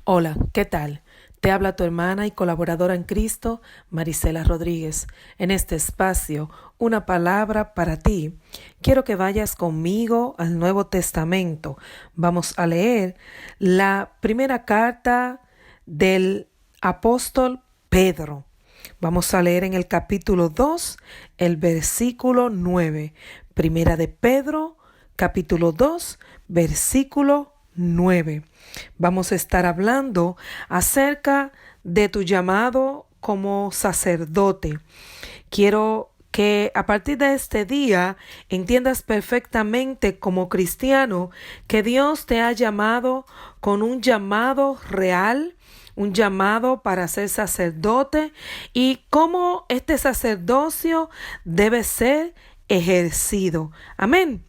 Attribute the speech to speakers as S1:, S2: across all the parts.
S1: Hola, ¿qué tal? Te habla tu hermana y colaboradora en Cristo, Marisela Rodríguez. En este espacio, una palabra para ti. Quiero que vayas conmigo al Nuevo Testamento. Vamos a leer la primera carta del apóstol Pedro. Vamos a leer en el capítulo 2, el versículo 9. Primera de Pedro, capítulo 2, versículo 9. Vamos a estar hablando acerca de tu llamado como sacerdote. Quiero que a partir de este día entiendas perfectamente como cristiano que Dios te ha llamado con un llamado real, un llamado para ser sacerdote y cómo este sacerdocio debe ser ejercido. Amén.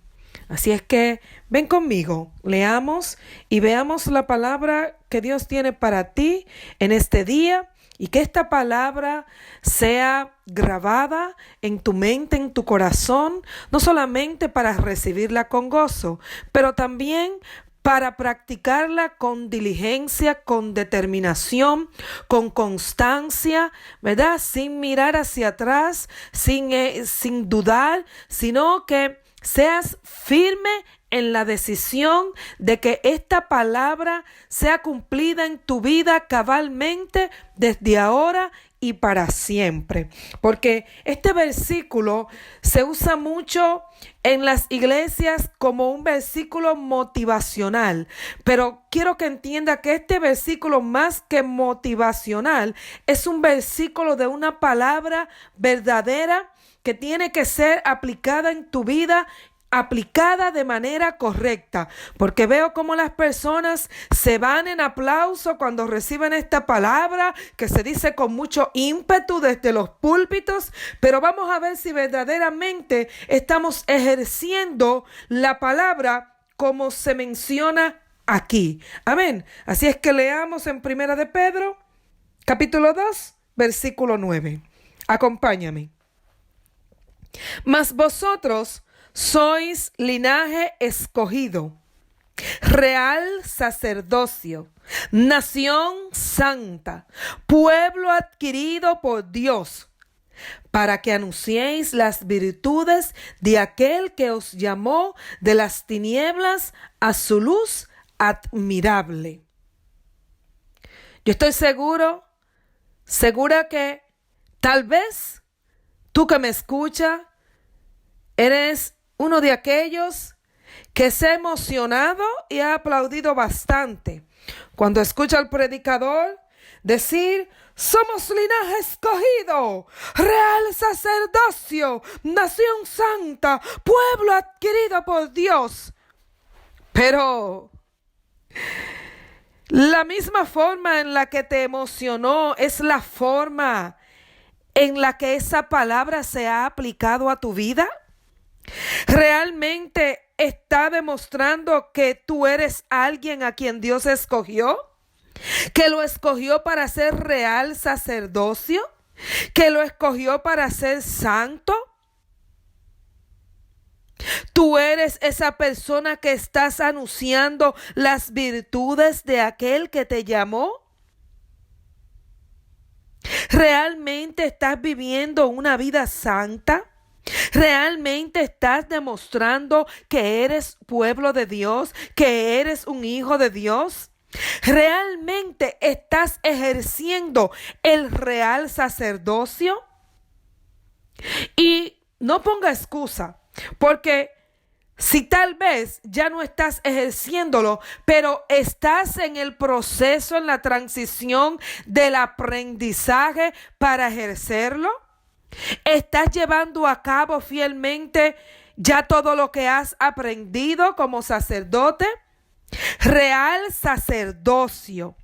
S1: Así es que ven conmigo, leamos y veamos la palabra que Dios tiene para ti en este día y que esta palabra sea grabada en tu mente, en tu corazón, no solamente para recibirla con gozo, pero también para practicarla con diligencia, con determinación, con constancia, ¿verdad? Sin mirar hacia atrás, sin dudar, sino que seas firme en la decisión de que esta palabra sea cumplida en tu vida cabalmente desde ahora y para siempre. Porque este versículo se usa mucho en las iglesias como un versículo motivacional, pero quiero que entienda que este versículo más que motivacional es un versículo de una palabra verdadera que tiene que ser aplicada en tu vida, aplicada de manera correcta, porque veo cómo las personas se van en aplauso cuando reciben esta palabra que se dice con mucho ímpetu desde los púlpitos, pero vamos a ver si verdaderamente estamos ejerciendo la palabra como se menciona aquí. Amén. Así es que leamos en Primera de Pedro, capítulo 2, versículo 9. Acompáñame. Mas vosotros sois linaje escogido, real sacerdocio, nación santa, pueblo adquirido por Dios, para que anunciéis las virtudes de aquel que os llamó de las tinieblas a su luz admirable. Yo estoy segura que tal vez tú que me escuchas, eres uno de aquellos que se ha emocionado y ha aplaudido bastante cuando escucha al predicador decir: somos linaje escogido, real sacerdocio, nación santa, pueblo adquirido por Dios. Pero la misma forma en la que te emocionó es la forma en la que esa palabra se ha aplicado a tu vida. ¿Realmente está demostrando que tú eres alguien a quien Dios escogió? ¿Que lo escogió para ser real sacerdocio? ¿Que lo escogió para ser santo? ¿Tú eres esa persona que estás anunciando las virtudes de aquel que te llamó? ¿Realmente estás viviendo una vida santa? ¿Realmente estás demostrando que eres pueblo de Dios, que eres un hijo de Dios? ¿Realmente estás ejerciendo el real sacerdocio? Y no ponga excusa, porque si tal vez ya no estás ejerciéndolo, pero estás en el proceso, en la transición del aprendizaje para ejercerlo, ¿estás llevando a cabo fielmente ya todo lo que has aprendido como sacerdote? Real sacerdocio.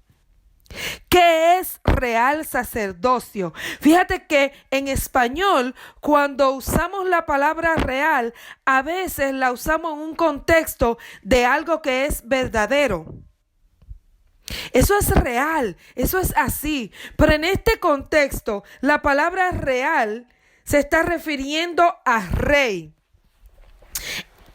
S1: ¿Qué es real sacerdocio? Fíjate que en español, cuando usamos la palabra real, a veces la usamos en un contexto de algo que es verdadero. Eso es real, eso es así. Pero en este contexto, la palabra real se está refiriendo a rey.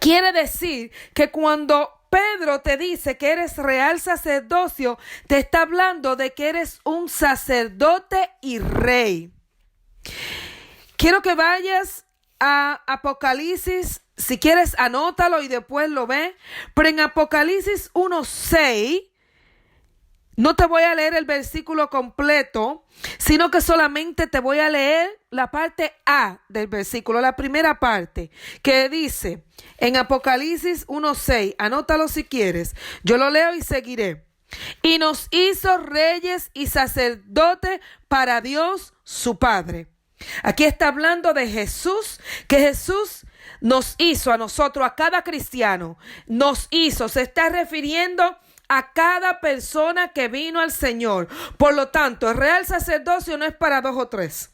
S1: Quiere decir que cuando Pedro te dice que eres real sacerdocio, te está hablando de que eres un sacerdote y rey. Quiero que vayas a Apocalipsis, si quieres anótalo y después lo ve, pero en Apocalipsis 1:6, no te voy a leer el versículo completo, sino que solamente te voy a leer la parte A del versículo, la primera parte, que dice en Apocalipsis 1:6, anótalo si quieres, yo lo leo y seguiré. Y nos hizo reyes y sacerdotes para Dios su Padre. Aquí está hablando de Jesús, que Jesús nos hizo a nosotros, a cada cristiano, nos hizo, se está refiriendo a cada persona que vino al Señor. Por lo tanto, el real sacerdocio no es para 2 o 3.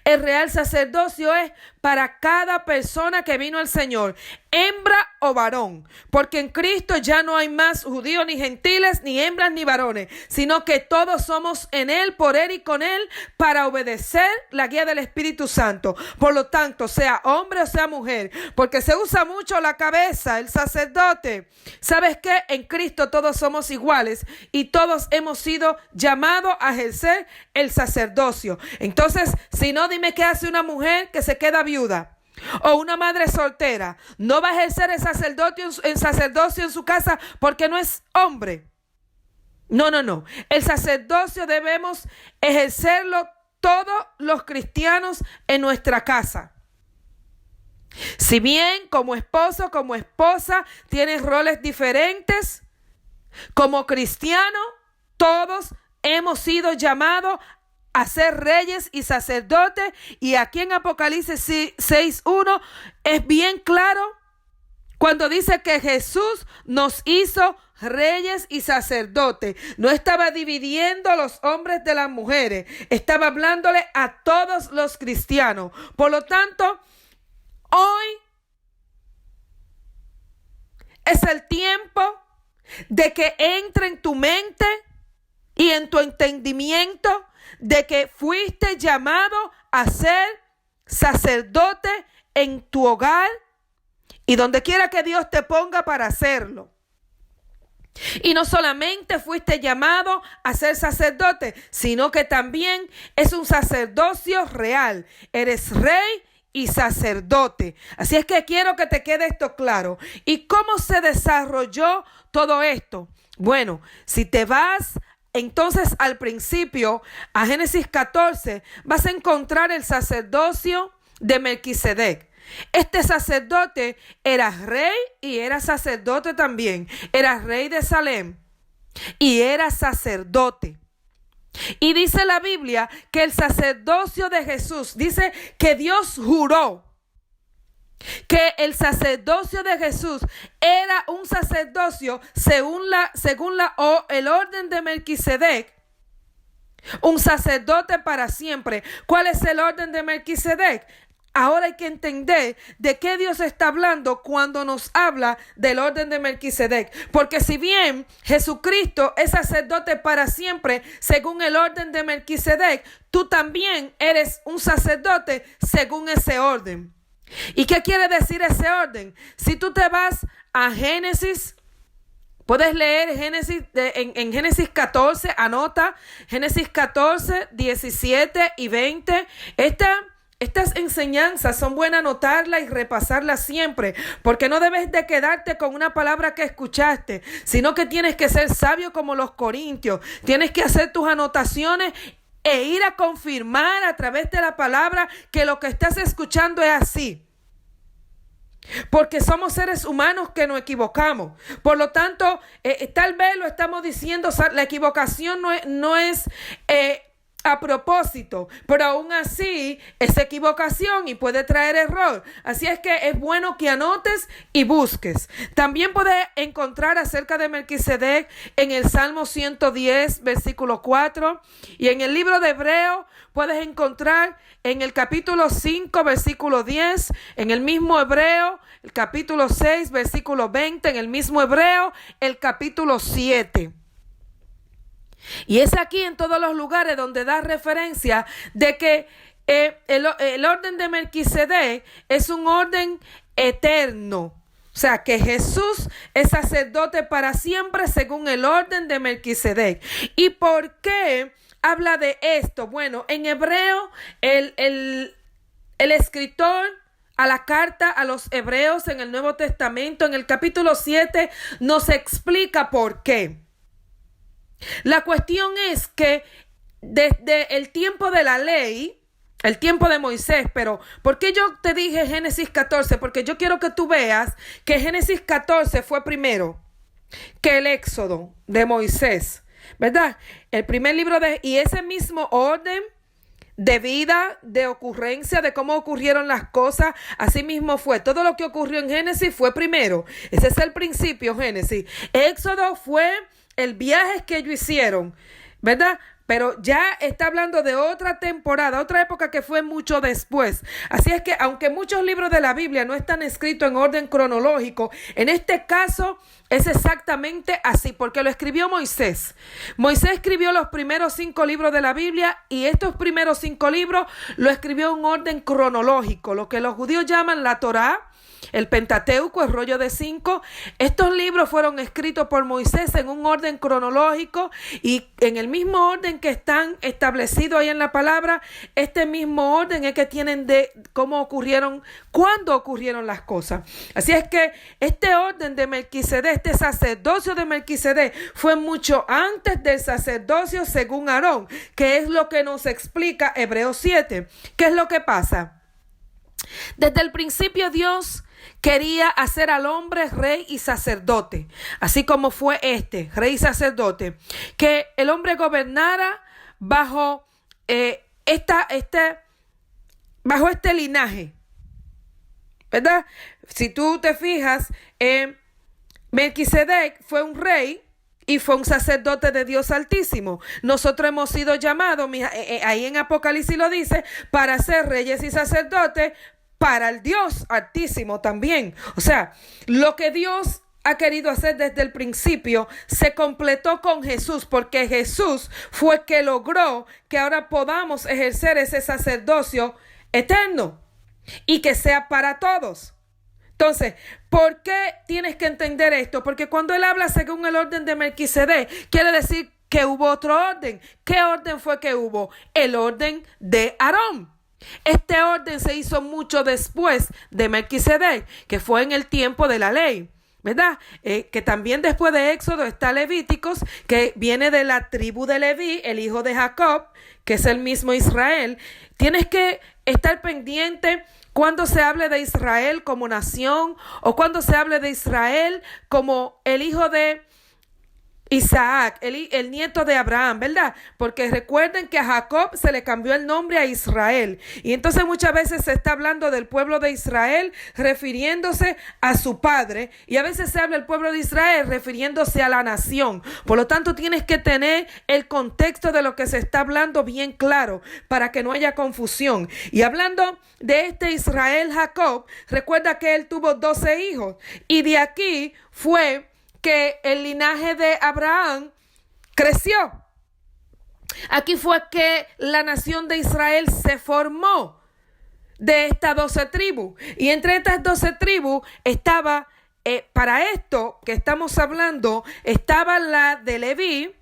S1: El real sacerdocio es para cada persona que vino al Señor, hembra o varón, porque en Cristo ya no hay más judíos ni gentiles, ni hembras ni varones, sino que todos somos en Él, por Él y con Él, para obedecer la guía del Espíritu Santo. Por lo tanto, sea hombre o sea mujer, porque se usa mucho la cabeza, el sacerdote. ¿Sabes qué? En Cristo todos somos iguales y todos hemos sido llamados a ejercer el sacerdocio. Entonces, si no, dime qué hace una mujer que se queda viuda o una madre soltera. No va a ejercer el sacerdocio en su casa porque no es hombre. No. El sacerdocio debemos ejercerlo todos los cristianos en nuestra casa. Si bien como esposo, como esposa, tienes roles diferentes, como cristiano, todos hemos sido llamados a ser reyes y sacerdotes, y aquí en Apocalipsis 6:1 es bien claro cuando dice que Jesús nos hizo reyes y sacerdotes. No estaba dividiendo los hombres de las mujeres, estaba hablándole a todos los cristianos. Por lo tanto, hoy es el tiempo de que entre en tu mente y en tu entendimiento de que fuiste llamado a ser sacerdote en tu hogar y donde quiera que Dios te ponga para hacerlo. Y no solamente fuiste llamado a ser sacerdote, sino que también es un sacerdocio real. Eres rey y sacerdote. Así es que quiero que te quede esto claro. ¿Y cómo se desarrolló todo esto? Bueno, si te vas entonces al principio, a Génesis 14, vas a encontrar el sacerdocio de Melquisedec. Este sacerdote era rey y era sacerdote también. Era rey de Salem y era sacerdote. Y dice la Biblia que el sacerdocio de Jesús, dice que Dios juró que el sacerdocio de Jesús era un sacerdocio según el orden de Melquisedec, un sacerdote para siempre. ¿Cuál es el orden de Melquisedec? Ahora hay que entender de qué Dios está hablando cuando nos habla del orden de Melquisedec. Porque si bien Jesucristo es sacerdote para siempre según el orden de Melquisedec, tú también eres un sacerdote según ese orden. ¿Y qué quiere decir ese orden? Si tú te vas a Génesis, puedes leer Génesis en Génesis 14, anota Génesis 14, 17 y 20. Estas enseñanzas son buenas anotarlas y repasarlas siempre, porque no debes de quedarte con una palabra que escuchaste, sino que tienes que ser sabio como los corintios. Tienes que hacer tus anotaciones e ir a confirmar a través de la palabra que lo que estás escuchando es así. Porque somos seres humanos que nos equivocamos. Por lo tanto, tal vez lo estamos diciendo, la equivocación no es a propósito, pero aún así es equivocación y puede traer error. Así es que es bueno que anotes y busques. También puedes encontrar acerca de Melquisedec en el Salmo 110, versículo 4, y en el libro de Hebreo puedes encontrar en el capítulo 5, versículo 10, en el mismo Hebreo, el capítulo 6, versículo 20, en el mismo Hebreo, el capítulo 7. Y es aquí en todos los lugares donde da referencia de que el orden de Melquisedec es un orden eterno. O sea, que Jesús es sacerdote para siempre según el orden de Melquisedec. ¿Y por qué habla de esto? Bueno, en hebreo, el escritor a la carta a los hebreos en el Nuevo Testamento, en el capítulo 7, nos explica por qué. La cuestión es que desde el tiempo de la ley, el tiempo de Moisés, pero ¿por qué yo te dije Génesis 14? Porque yo quiero que tú veas que Génesis 14 fue primero que el Éxodo de Moisés, ¿verdad? El primer libro y ese mismo orden de vida, de ocurrencia, de cómo ocurrieron las cosas, así mismo fue. Todo lo que ocurrió en Génesis fue primero. Ese es el principio, Génesis. Éxodo fue el viaje que ellos hicieron, ¿verdad? Pero ya está hablando de otra temporada, otra época que fue mucho después. Así es que aunque muchos libros de la Biblia no están escritos en orden cronológico, en este caso es exactamente así, porque lo escribió Moisés. Moisés escribió los primeros 5 libros de la Biblia y estos primeros 5 libros lo escribió en orden cronológico, lo que los judíos llaman la Torá. El Pentateuco, el rollo de 5, estos libros fueron escritos por Moisés en un orden cronológico y en el mismo orden que están establecidos ahí en la palabra, este mismo orden es que tienen de cómo ocurrieron, cuándo ocurrieron las cosas. Así es que este orden de Melquisedec, este sacerdocio de Melquisedec fue mucho antes del sacerdocio según Aarón, que es lo que nos explica Hebreos 7. ¿Qué es lo que pasa? Desde el principio Dios quería hacer al hombre rey y sacerdote, así como fue rey y sacerdote, que el hombre gobernara bajo bajo este linaje, ¿verdad? Si tú te fijas, Melquisedec fue un rey y fue un sacerdote de Dios Altísimo. Nosotros hemos sido llamados, ahí en Apocalipsis lo dice, para ser reyes y sacerdotes para el Dios Altísimo también. O sea, lo que Dios ha querido hacer desde el principio se completó con Jesús, porque Jesús fue el que logró que ahora podamos ejercer ese sacerdocio eterno y que sea para todos. Entonces, ¿por qué tienes que entender esto? Porque cuando él habla según el orden de Melquisedec, quiere decir que hubo otro orden. ¿Qué orden fue que hubo? El orden de Aarón. Este orden se hizo mucho después de Melquisedec, que fue en el tiempo de la ley, ¿verdad? Que también después de Éxodo está Levíticos, que viene de la tribu de Leví, el hijo de Jacob, que es el mismo Israel. Tienes que estar pendiente cuando se hable de Israel como nación o cuando se hable de Israel como el hijo de Isaac, el nieto de Abraham, ¿verdad? Porque recuerden que a Jacob se le cambió el nombre a Israel. Y entonces muchas veces se está hablando del pueblo de Israel refiriéndose a su padre. Y a veces se habla del pueblo de Israel refiriéndose a la nación. Por lo tanto, tienes que tener el contexto de lo que se está hablando bien claro para que no haya confusión. Y hablando de este Israel Jacob, recuerda que él tuvo 12 hijos. Y de aquí fue que el linaje de Abraham creció. Aquí fue que la nación de Israel se formó de estas 12 tribus. Y entre estas 12 tribus estaba, para esto que estamos hablando, estaba la de Leví,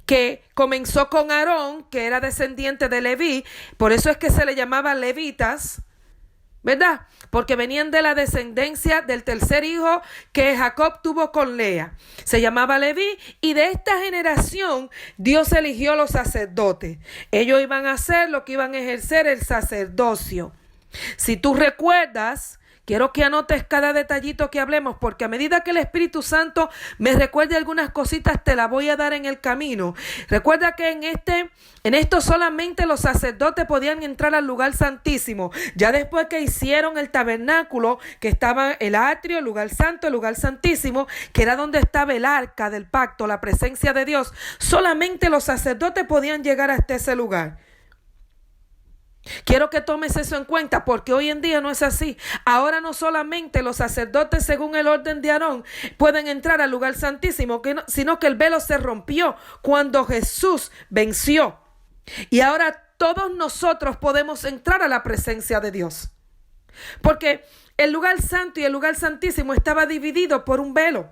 S1: que comenzó con Aarón, que era descendiente de Leví. Por eso es que se le llamaba levitas, ¿verdad? Porque venían de la descendencia del tercer hijo que Jacob tuvo con Lea. Se llamaba Leví y de esta generación Dios eligió los sacerdotes. Ellos iban a hacer lo que iban a ejercer el sacerdocio. Si tú recuerdas, quiero que anotes cada detallito que hablemos, porque a medida que el Espíritu Santo me recuerde algunas cositas, te las voy a dar en el camino. Recuerda que en esto solamente los sacerdotes podían entrar al lugar santísimo. Ya después que hicieron el tabernáculo, que estaba el atrio, el lugar santo, el lugar santísimo, que era donde estaba el arca del pacto, la presencia de Dios, solamente los sacerdotes podían llegar hasta ese lugar. Quiero que tomes eso en cuenta, porque hoy en día no es así. Ahora no solamente los sacerdotes, según el orden de Aarón, pueden entrar al lugar santísimo, sino que el velo se rompió cuando Jesús venció. Y ahora todos nosotros podemos entrar a la presencia de Dios. Porque el lugar santo y el lugar santísimo estaba dividido por un velo.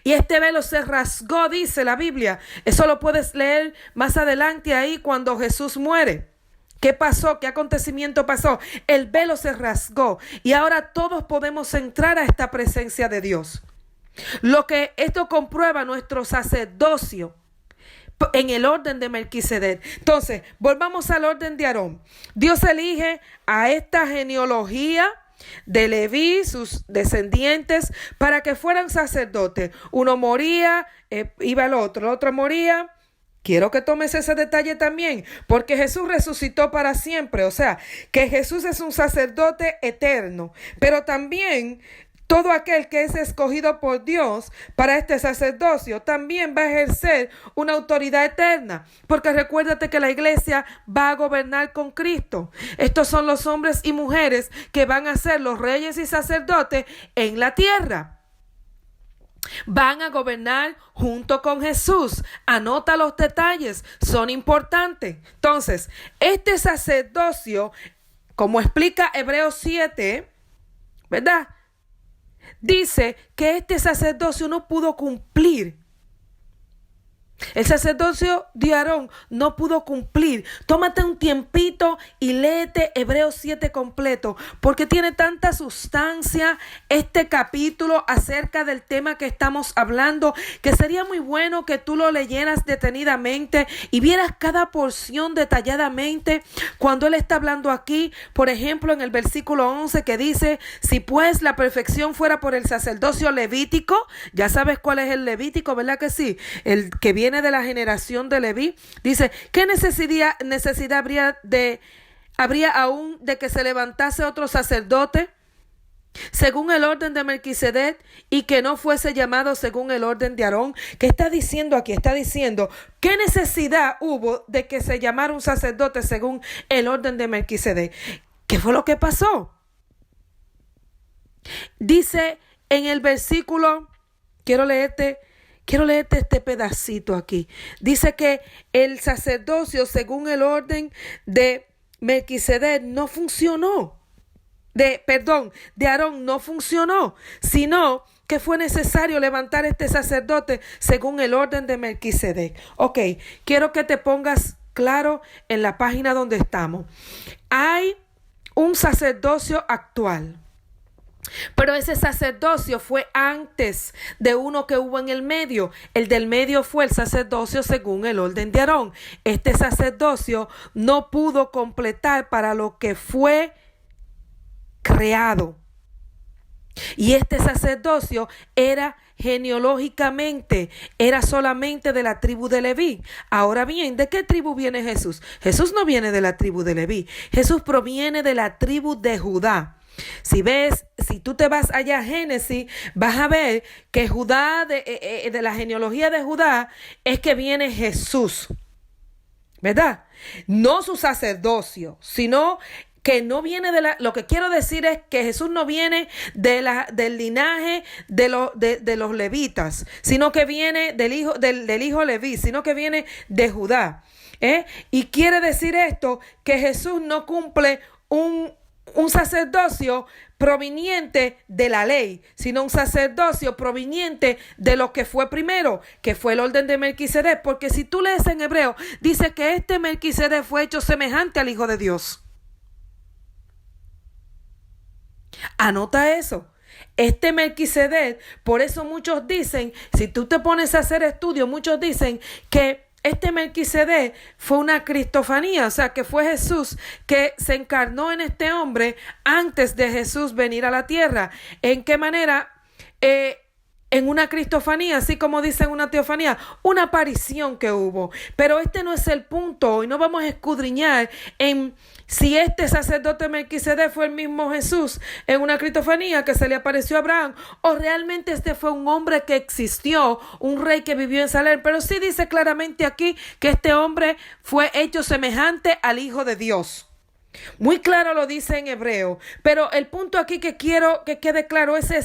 S1: Y este velo se rasgó, dice la Biblia. Eso lo puedes leer más adelante ahí cuando Jesús muere. ¿Qué pasó? ¿Qué acontecimiento pasó? El velo se rasgó y ahora todos podemos entrar a esta presencia de Dios. Lo que esto comprueba nuestro sacerdocio en el orden de Melquisedec. Entonces, volvamos al orden de Aarón. Dios elige a esta genealogía de Leví, sus descendientes, para que fueran sacerdotes. Uno moría, iba el otro moría. Quiero que tomes ese detalle también, porque Jesús resucitó para siempre, o sea, que Jesús es un sacerdote eterno, pero también todo aquel que es escogido por Dios para este sacerdocio también va a ejercer una autoridad eterna, porque recuérdate que la iglesia va a gobernar con Cristo. Estos son los hombres y mujeres que van a ser los reyes y sacerdotes en la tierra. Van a gobernar junto con Jesús. Anota los detalles, son importantes. Entonces, este sacerdocio, como explica Hebreos 7, ¿verdad? Dice que este sacerdocio no pudo cumplir. El sacerdocio de Aarón no pudo cumplir. Tómate un tiempito y léete Hebreos 7 completo, porque tiene tanta sustancia este capítulo acerca del tema que estamos hablando, que sería muy bueno que tú lo leyeras detenidamente y vieras cada porción detalladamente cuando él está hablando aquí. Por ejemplo, en el versículo 11 que dice: si pues la perfección fuera por el sacerdocio levítico, ya sabes cuál es el levítico, ¿verdad que sí? El que viene de la generación de Leví. Dice, ¿qué necesidad habría aún de que se levantase otro sacerdote según el orden de Melquisedec y que no fuese llamado según el orden de Aarón? ¿Qué está diciendo aquí? Está diciendo, ¿qué necesidad hubo de que se llamara un sacerdote según el orden de Melquisedec? ¿Qué fue lo que pasó? Dice en el versículo, quiero leerte este pedacito aquí. Dice que el sacerdocio según el orden de Melquisedec no funcionó. De Aarón no funcionó, sino que fue necesario levantar este sacerdote según el orden de Melquisedec. Ok, quiero que te pongas claro en la página donde estamos. Hay un sacerdocio actual. Pero ese sacerdocio fue antes de uno que hubo en el medio. El del medio fue el sacerdocio según el orden de Aarón. Este sacerdocio no pudo completar para lo que fue creado. Y este sacerdocio era genealógicamente, era solamente de la tribu de Leví. Ahora bien, ¿de qué tribu viene Jesús? Jesús no viene de la tribu de Leví. Jesús proviene de la tribu de Judá. Si tú te vas allá a Génesis, vas a ver que Judá, de la genealogía de Judá, es que viene Jesús, ¿verdad? No su sacerdocio, sino que no viene lo que quiero decir es que Jesús no viene del linaje de los levitas, sino que viene del hijo Leví, sino que viene de Judá. Y quiere decir esto que Jesús no cumple un sacerdocio proveniente de la ley, sino un sacerdocio proveniente de lo que fue primero, que fue el orden de Melquisedec, porque si tú lees en Hebreo, dice que este Melquisedec fue hecho semejante al Hijo de Dios. Anota eso. Este Melquisedec, por eso muchos dicen, si tú te pones a hacer estudios, muchos dicen que este Melquisedec fue una cristofanía, o sea, que fue Jesús que se encarnó en este hombre antes de Jesús venir a la tierra. ¿En qué manera? En una cristofanía, así como dicen una teofanía, una aparición que hubo. Pero este no es el punto y no vamos a escudriñar en si este sacerdote Melquisedec fue el mismo Jesús en una cristofanía que se le apareció a Abraham, o realmente este fue un hombre que existió, un rey que vivió en Salem. Pero sí dice claramente aquí que este hombre fue hecho semejante al Hijo de Dios. Muy claro lo dice en hebreo, pero el punto aquí que quiero que quede claro es ese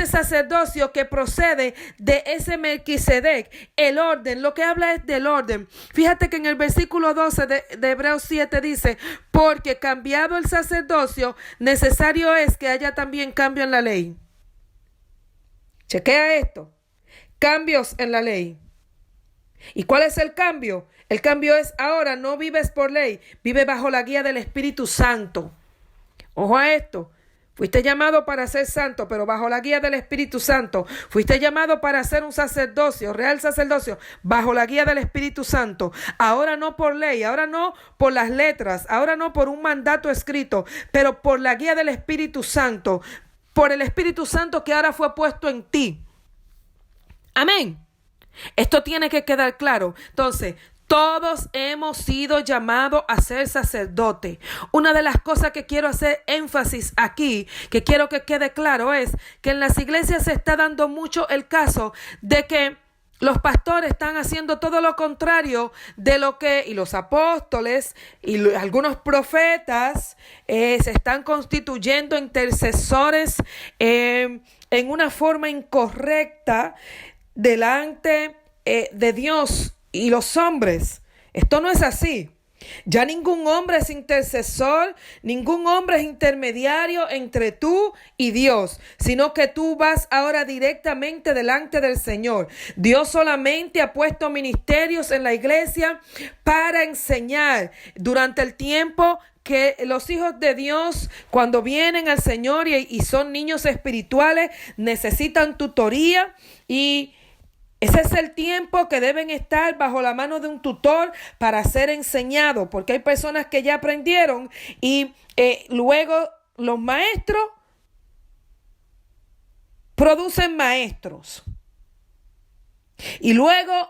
S1: sacerdocio que procede de ese Melquisedec, el orden, lo que habla es del orden. Fíjate que en el versículo 12 de Hebreos 7 dice, porque cambiado el sacerdocio, necesario es que haya también cambio en la ley. Chequea esto, cambios en la ley. ¿Y cuál es el cambio? El cambio es ahora no vives por ley, vive bajo la guía del Espíritu Santo. Ojo a esto. Fuiste llamado para ser santo, pero bajo la guía del Espíritu Santo. Fuiste llamado para ser un sacerdocio, real sacerdocio, bajo la guía del Espíritu Santo. Ahora no por ley, ahora no por las letras, ahora no por un mandato escrito, pero por la guía del Espíritu Santo, por el Espíritu Santo que ahora fue puesto en ti. Amén. Esto tiene que quedar claro. Entonces, todos hemos sido llamados a ser sacerdote. Una de las cosas que quiero hacer énfasis aquí, que quiero que quede claro, es que en las iglesias se está dando mucho el caso de que los pastores están haciendo todo lo contrario de lo que, y los apóstoles y algunos profetas se están constituyendo intercesores en una forma incorrecta delante de Dios y los hombres. Esto no es así. Ya ningún hombre es intercesor, ningún hombre es intermediario entre tú y Dios, sino que tú vas ahora directamente delante del Señor. Dios solamente ha puesto ministerios en la iglesia para enseñar durante el tiempo que los hijos de Dios, cuando vienen al Señor y son niños espirituales, necesitan tutoría, y ese es el tiempo que deben estar bajo la mano de un tutor para ser enseñados, porque hay personas que ya aprendieron y luego los maestros producen maestros. Y luego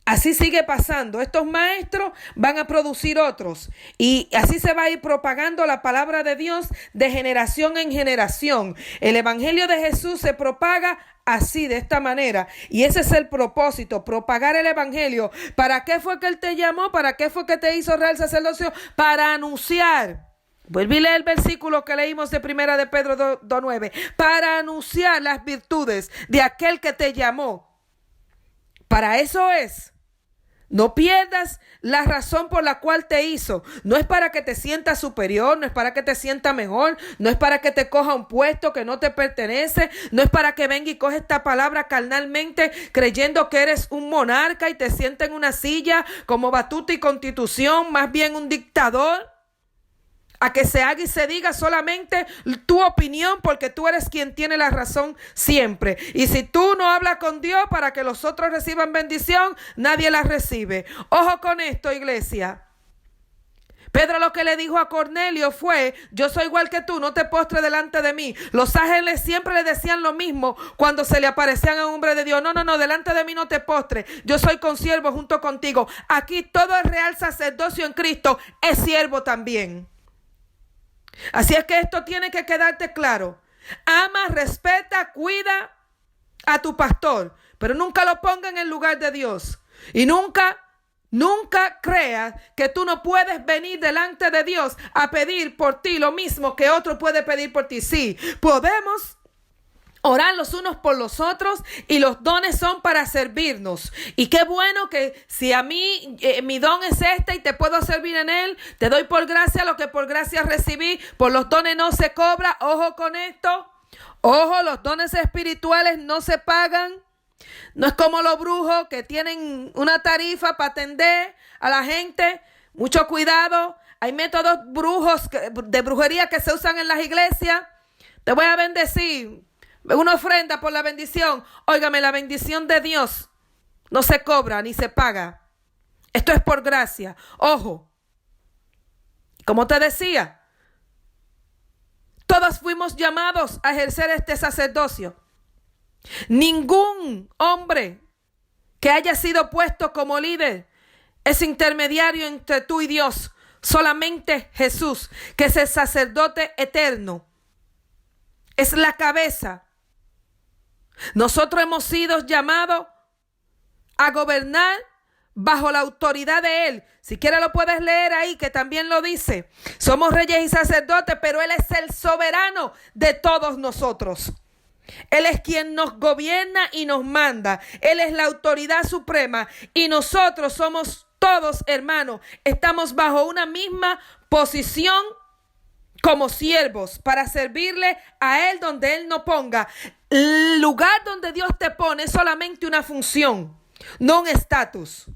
S1: así sigue pasando. Estos maestros van a producir otros. Y así se va a ir propagando la palabra de Dios de generación en generación. El evangelio de Jesús se propaga así, de esta manera. Y ese es el propósito, propagar el evangelio. ¿Para qué fue que Él te llamó? ¿Para qué fue que te hizo real sacerdocio? Para anunciar. Vuelve y lee el versículo que leímos de 1 de Pedro 2:9. Para anunciar las virtudes de aquel que te llamó. Para eso es. No pierdas la razón por la cual te hizo. No es para que te sientas superior, no es para que te sientas mejor, no es para que te coja un puesto que no te pertenece, no es para que venga y coja esta palabra carnalmente creyendo que eres un monarca y te sienta en una silla como batuta y constitución, más bien un dictador. A que se haga y se diga solamente tu opinión, porque tú eres quien tiene la razón siempre. Y si tú no hablas con Dios para que los otros reciban bendición, nadie la recibe. Ojo con esto, iglesia. Pedro lo que le dijo a Cornelio fue: yo soy igual que tú, no te postres delante de mí. Los ángeles siempre le decían lo mismo cuando se le aparecían a un hombre de Dios: no, delante de mí no te postres, yo soy consiervo junto contigo. Aquí todo el real sacerdocio en Cristo es siervo también. Así es que esto tiene que quedarte claro. Ama, respeta, cuida a tu pastor, pero nunca lo ponga en el lugar de Dios. Y nunca creas que tú no puedes venir delante de Dios a pedir por ti lo mismo que otro puede pedir por ti. Sí, podemos orar los unos por los otros, y los dones son para servirnos. Y qué bueno que si a mí mi don es este y te puedo servir en él, te doy por gracia lo que por gracia recibí. Por los dones no se cobra. Ojo con esto. Ojo, los dones espirituales no se pagan. No es como los brujos que tienen una tarifa para atender a la gente. Mucho cuidado. Hay métodos de brujería que se usan en las iglesias. Te voy a bendecir. Una ofrenda por la bendición. Óigame, la bendición de Dios no se cobra ni se paga. Esto es por gracia. Ojo. Como te decía, todos fuimos llamados a ejercer este sacerdocio. Ningún hombre que haya sido puesto como líder es intermediario entre tú y Dios. Solamente Jesús, que es el sacerdote eterno. Es la cabeza. Nosotros hemos sido llamados a gobernar bajo la autoridad de Él. Si quieres lo puedes leer ahí, que también lo dice. Somos reyes y sacerdotes, pero Él es el soberano de todos nosotros. Él es quien nos gobierna y nos manda. Él es la autoridad suprema y nosotros somos todos hermanos. Estamos bajo una misma posición como siervos para servirle a Él donde Él nos ponga. El lugar donde Dios te pone es solamente una función, no un estatus.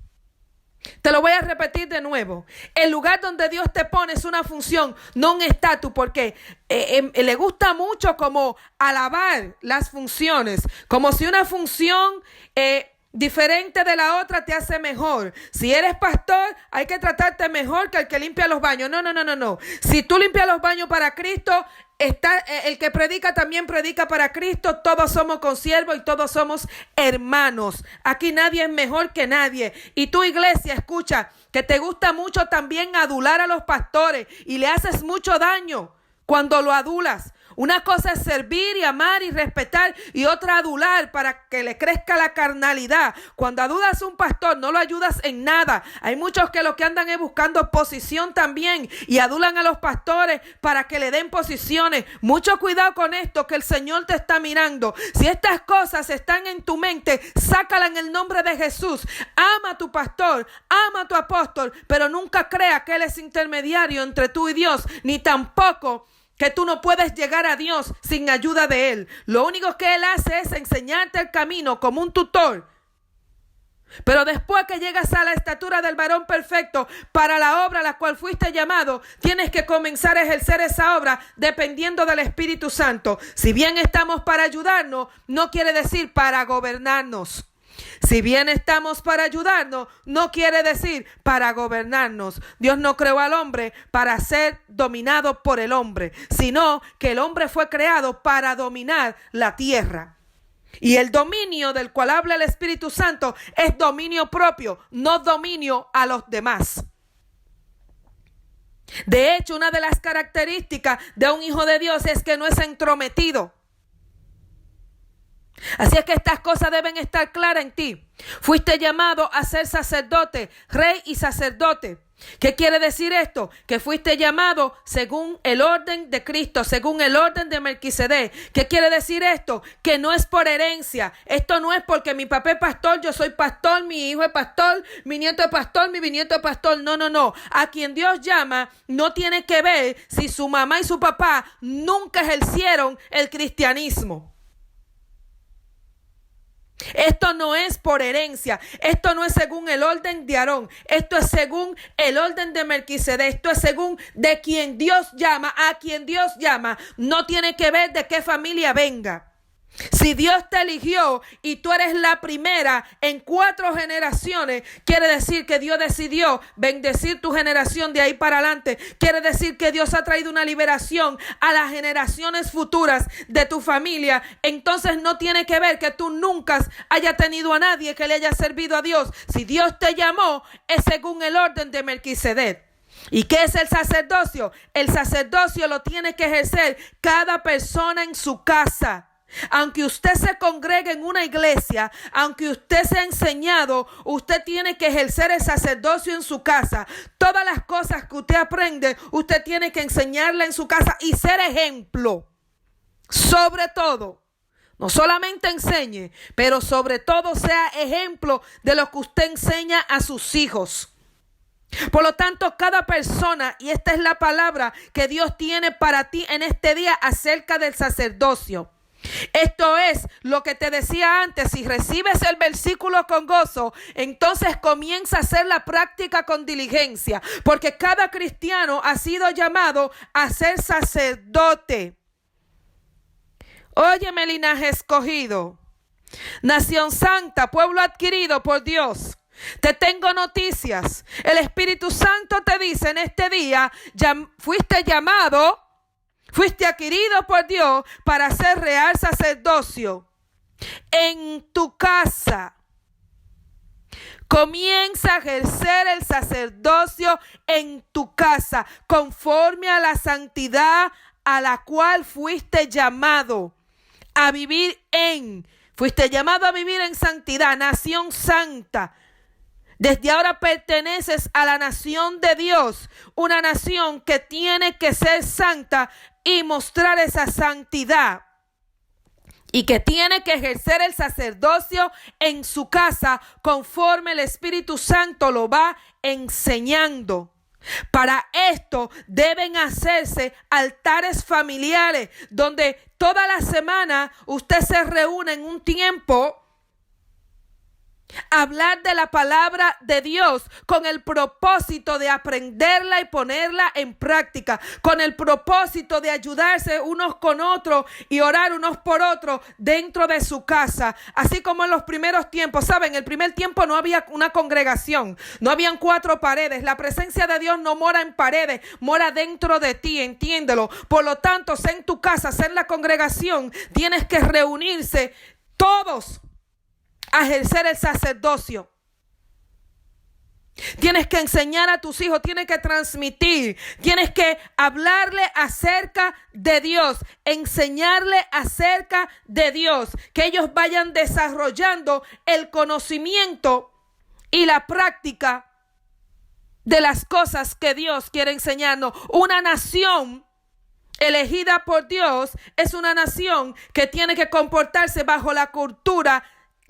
S1: Te lo voy a repetir de nuevo. El lugar donde Dios te pone es una función, no un estatus, porque le gusta mucho como alabar las funciones, como si una función diferente de la otra te hace mejor. Si eres pastor, hay que tratarte mejor que el que limpia los baños. No. Si tú limpias los baños para Cristo, el que predica también predica para Cristo. Todos somos consiervos y todos somos hermanos. Aquí nadie es mejor que nadie. Y tu iglesia, escucha, que te gusta mucho también adular a los pastores y le haces mucho daño cuando lo adulas. Una cosa es servir y amar y respetar y otra adular para que le crezca la carnalidad. Cuando adulas a un pastor no lo ayudas en nada. Hay muchos que lo que andan es buscando posición también y adulan a los pastores para que le den posiciones. Mucho cuidado con esto, que el Señor te está mirando. Si estas cosas están en tu mente, sácala en el nombre de Jesús. Ama a tu pastor, ama a tu apóstol, pero nunca crea que Él es intermediario entre tú y Dios, ni tampoco que tú no puedes llegar a Dios sin ayuda de Él. Lo único que Él hace es enseñarte el camino como un tutor. Pero después que llegas a la estatura del varón perfecto para la obra a la cual fuiste llamado, tienes que comenzar a ejercer esa obra dependiendo del Espíritu Santo. Si bien estamos para ayudarnos, no quiere decir para gobernarnos. Si bien estamos para ayudarnos, no quiere decir para gobernarnos. Dios no creó al hombre para ser dominado por el hombre, sino que el hombre fue creado para dominar la tierra. Y el dominio del cual habla el Espíritu Santo es dominio propio, no dominio a los demás. De hecho, una de las características de un hijo de Dios es que no es entrometido. Así es que estas cosas deben estar claras en ti. Fuiste llamado a ser sacerdote, rey y sacerdote. ¿Qué quiere decir esto? Que fuiste llamado según el orden de Cristo, según el orden de Melquisedec. ¿Qué quiere decir esto? Que no es por herencia. Esto no es porque mi papá es pastor, yo soy pastor, mi hijo es pastor, mi nieto es pastor, mi bisnieto es pastor. No. A quien Dios llama no tiene que ver si su mamá y su papá nunca ejercieron el cristianismo. Esto no es por herencia, esto no es según el orden de Aarón, esto es según el orden de Melquisedec, esto es según de quien Dios llama, a quien Dios llama, no tiene que ver de qué familia venga. Si Dios te eligió y tú eres la primera en 4 generaciones, quiere decir que Dios decidió bendecir tu generación de ahí para adelante. Quiere decir que Dios ha traído una liberación a las generaciones futuras de tu familia. Entonces no tiene que ver que tú nunca hayas tenido a nadie que le haya servido a Dios. Si Dios te llamó, es según el orden de Melquisedec. ¿Y qué es el sacerdocio? El sacerdocio lo tiene que ejercer cada persona en su casa. Aunque usted se congregue en una iglesia, aunque usted sea enseñado, usted tiene que ejercer el sacerdocio en su casa. Todas las cosas que usted aprende, usted tiene que enseñarla en su casa y ser ejemplo. Sobre todo, no solamente enseñe, pero sobre todo sea ejemplo de lo que usted enseña a sus hijos. Por lo tanto, cada persona, y esta es la palabra que Dios tiene para ti en este día acerca del sacerdocio. Esto es lo que te decía antes: si recibes el versículo con gozo, entonces comienza a hacer la práctica con diligencia, porque cada cristiano ha sido llamado a ser sacerdote. Óyeme, linaje escogido, nación santa, pueblo adquirido por Dios. Te tengo noticias. El Espíritu Santo te dice en este día: fuiste llamado, fuiste adquirido por Dios para ser real sacerdocio en tu casa. Comienza a ejercer el sacerdocio en tu casa, conforme a la santidad a la cual fuiste llamado a vivir en. Fuiste llamado a vivir en santidad, nación santa. Desde ahora perteneces a la nación de Dios, una nación que tiene que ser santa y mostrar esa santidad. Y que tiene que ejercer el sacerdocio en su casa conforme el Espíritu Santo lo va enseñando. Para esto deben hacerse altares familiares donde toda la semana usted se reúne en un tiempo hablar de la palabra de Dios con el propósito de aprenderla y ponerla en práctica, con el propósito de ayudarse unos con otros y orar unos por otros dentro de su casa, así como en los primeros tiempos. Saben, en el primer tiempo no había una congregación, no habían 4 paredes, la presencia de Dios no mora en paredes, mora dentro de ti, entiéndelo. Por lo tanto, sea en tu casa, sea en la congregación, tienes que reunirse todos a ejercer el sacerdocio. Tienes que enseñar a tus hijos, tienes que transmitir, tienes que hablarle acerca de Dios, enseñarle acerca de Dios, que ellos vayan desarrollando el conocimiento y la práctica de las cosas que Dios quiere enseñarnos. Una nación elegida por Dios es una nación que tiene que comportarse bajo la cultura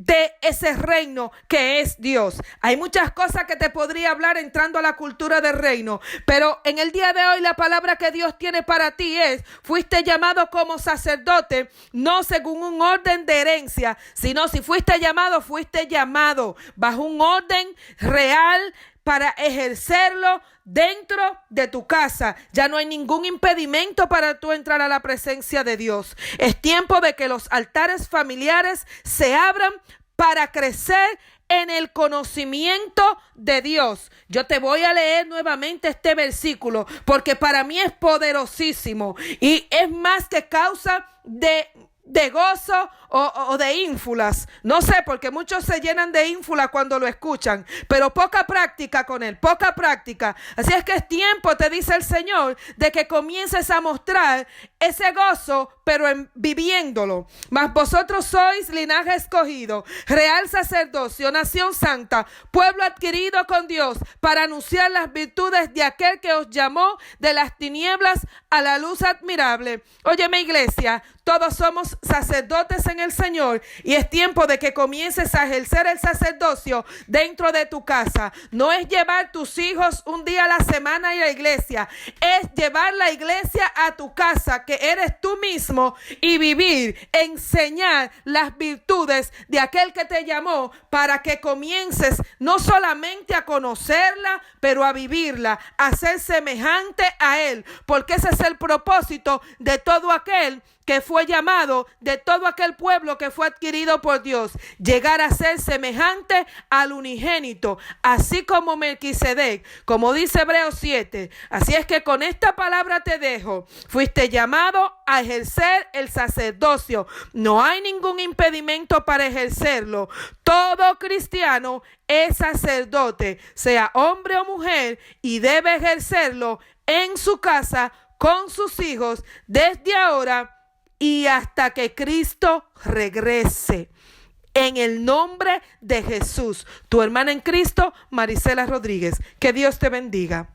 S1: de ese reino que es Dios. Hay muchas cosas que te podría hablar entrando a la cultura del reino, pero en el día de hoy la palabra que Dios tiene para ti es: fuiste llamado como sacerdote, no según un orden de herencia, sino si fuiste llamado bajo un orden real para ejercerlo dentro de tu casa. Ya no hay ningún impedimento para tú entrar a la presencia de Dios. Es tiempo de que los altares familiares se abran para crecer en el conocimiento de Dios. Yo te voy a leer nuevamente este versículo porque para mí es poderosísimo y es más que causa de gozo o de ínfulas. No sé, porque muchos se llenan de ínfulas cuando lo escuchan, pero poca práctica con él, poca práctica. Así es que es tiempo, te dice el Señor, de que comiences a mostrar ese gozo, pero viviéndolo. Mas vosotros sois linaje escogido, real sacerdocio, nación santa, pueblo adquirido con Dios, para anunciar las virtudes de aquel que os llamó de las tinieblas a la luz admirable. Óyeme, iglesia, todos somos sacerdotes en el Señor y es tiempo de que comiences a ejercer el sacerdocio dentro de tu casa. No es llevar tus hijos un día a la semana a la iglesia, es llevar la iglesia a tu casa, que eres tú mismo, y vivir, enseñar las virtudes de aquel que te llamó, para que comiences no solamente a conocerla, pero a vivirla, a ser semejante a Él, porque ese es el propósito de todo aquel que fue llamado, de todo aquel pueblo que fue adquirido por Dios, llegar a ser semejante al unigénito, así como Melquisedec, como dice Hebreos 7. Así es que con esta palabra te dejo. Fuiste llamado a ejercer el sacerdocio. No hay ningún impedimento para ejercerlo. Todo cristiano es sacerdote, sea hombre o mujer, y debe ejercerlo en su casa, con sus hijos, desde ahora y hasta que Cristo regrese. En el nombre de Jesús, tu hermana en Cristo, Marisela Rodríguez. Que Dios te bendiga.